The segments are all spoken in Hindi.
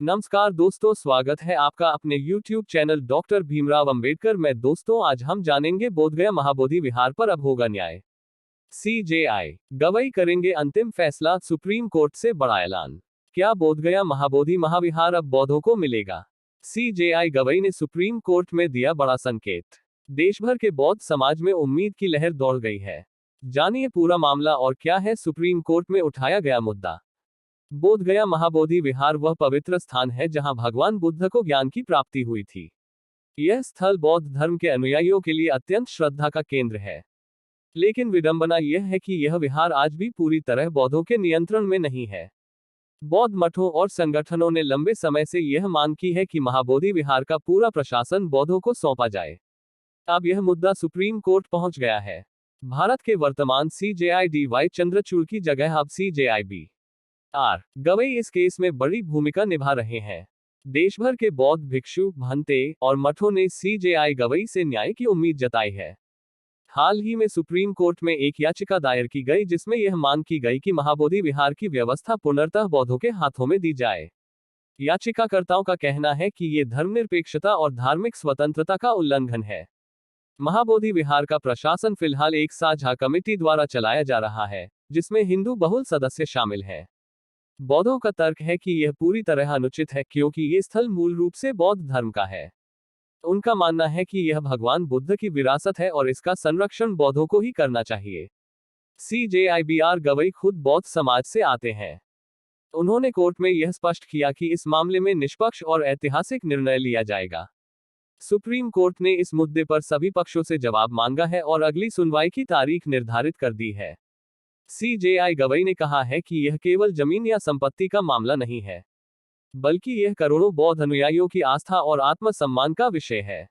नमस्कार दोस्तों, स्वागत है आपका अपने YouTube channel doctor Bhimrao Ambedkar में। दोस्तों, आज हम जानेंगे बोधगया महाबोधि विहार पर अब होगा न्याय। CJI गवई करेंगे अंतिम फैसला, सुप्रीम कोर्ट से बड़ा ऐलान। क्या बोधगया महाबोधि महाविहार अब बौद्धों को मिलेगा? CJI गवई ने सुप्रीम कोर्ट में दिया बड़ा संकेत। देश भर के बौद्ध समाज में उम्मीद की लहर दौड़ गई है। जानिए पूरा मामला और क्या है सुप्रीम कोर्ट में उठाया गया मुद्दा। बोधगया महाबोधि विहार वह पवित्र स्थान है जहां भगवान बुद्ध को ज्ञान की प्राप्ति हुई थी। यह स्थल बौद्ध धर्म के अनुयायियों के लिए अत्यंत श्रद्धा का केंद्र है। लेकिन विडंबना यह है कि यह विहार आज भी पूरी तरह बौद्धों के नियंत्रण में नहीं है। बौद्ध मठों और संगठनों ने लंबे समय से यह मांग की है कि महाबोधि विहार का पूरा प्रशासन बौद्धों को सौंपा जाए। अब यह मुद्दा सुप्रीम कोर्ट पहुंच गया है। भारत के वर्तमान CJI DY चंद्रचूड़ की जगह अब CJI BR गवई इस केस में बड़ी भूमिका निभा रहे हैं। देश भर के बौद्ध भिक्षु, महंते और मठों ने CJI गवई से न्याय की उम्मीद जताई है। हाल ही में सुप्रीम कोर्ट में एक याचिका दायर की गई जिसमें यह मांग की गई कि महाबोधि विहार की व्यवस्था पुनर्तः बौद्धों के हाथों में दी जाए। याचिकाकर्ताओं का कहना है कि ये धर्मनिरपेक्षता और धार्मिक स्वतंत्रता का उल्लंघन है। महाबोधि विहार का प्रशासन फिलहाल एक साझा कमेटी द्वारा चलाया जा रहा है, जिसमें हिंदू बहुल सदस्य शामिल हैं। बौद्धों का तर्क है कि यह पूरी तरह अनुचित है क्योंकि ये स्थल मूल रूप से बौद्ध धर्म का है। उनका मानना है कि यह भगवान बुद्ध की विरासत है और इसका संरक्षण बौद्धों को ही करना चाहिए। CJI BR गवई खुद बौद्ध समाज से आते हैं। उन्होंने कोर्ट में यह स्पष्ट किया कि इस मामले में निष्पक्ष और ऐतिहासिक निर्णय लिया जाएगा। सुप्रीम कोर्ट ने इस मुद्दे पर सभी पक्षों से जवाब मांगा है और अगली सुनवाई की तारीख निर्धारित कर दी है। CJI गवई ने कहा है कि यह केवल जमीन या संपत्ति का मामला नहीं है, बल्कि यह करोड़ों बौद्ध अनुयायियों की आस्था और आत्मसम्मान का विषय है।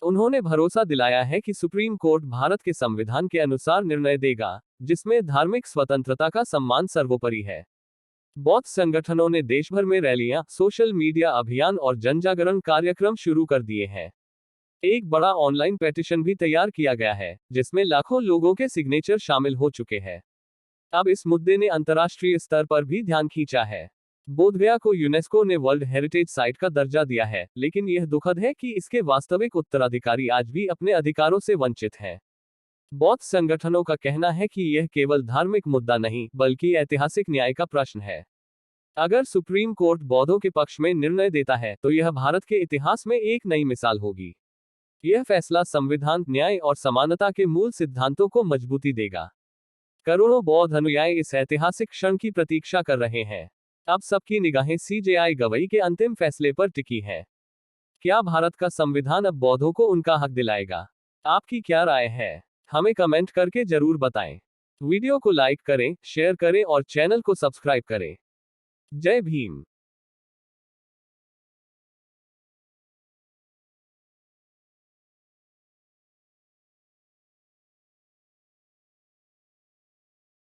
उन्होंने भरोसा दिलाया है कि सुप्रीम कोर्ट भारत के संविधान के अनुसार निर्णय देगा, जिसमें धार्मिक स्वतंत्रता का सम्मान सर्वोपरि है। बौद्ध संगठनों ने देश भर में रैलियां, सोशल मीडिया अभियान और जनजागरण कार्यक्रम शुरू कर दिए हैं। एक बड़ा ऑनलाइन पेटिशन भी तैयार किया गया है, जिसमें लाखों लोगों के सिग्नेचर शामिल हो चुके हैं। अब इस मुद्दे ने अंतर्राष्ट्रीय स्तर पर भी ध्यान खींचा है। बोधगया को यूनेस्को ने वर्ल्ड हेरिटेज साइट का दर्जा दिया है, लेकिन यह दुखद है कि इसके वास्तविक उत्तराधिकारी आज भी अपने अधिकारों से वंचित हैं। बौद्ध संगठनों का कहना है कि यह केवल धार्मिक मुद्दा नहीं, बल्कि ऐतिहासिक न्याय का प्रश्न है। अगर सुप्रीम कोर्ट बौद्धों के पक्ष में निर्णय देता है, तो यह भारत के इतिहास में एक नई मिसाल होगी। यह फैसला संविधान, न्याय और समानता के मूल सिद्धांतों को मजबूती देगा। करोड़ों बौद्ध अनुयायी इस ऐतिहासिक क्षण की प्रतीक्षा कर रहे हैं। अब सबकी निगाहें CJI गवई के अंतिम फैसले पर टिकी हैं। क्या भारत का संविधान अब बौद्धों को उनका हक दिलाएगा? आपकी क्या राय है? हमें कमेंट करके जरूर बताएं। वीडियो को लाइक करें, शेयर करें और चैनल को सब्सक्राइब करें। जय भीम।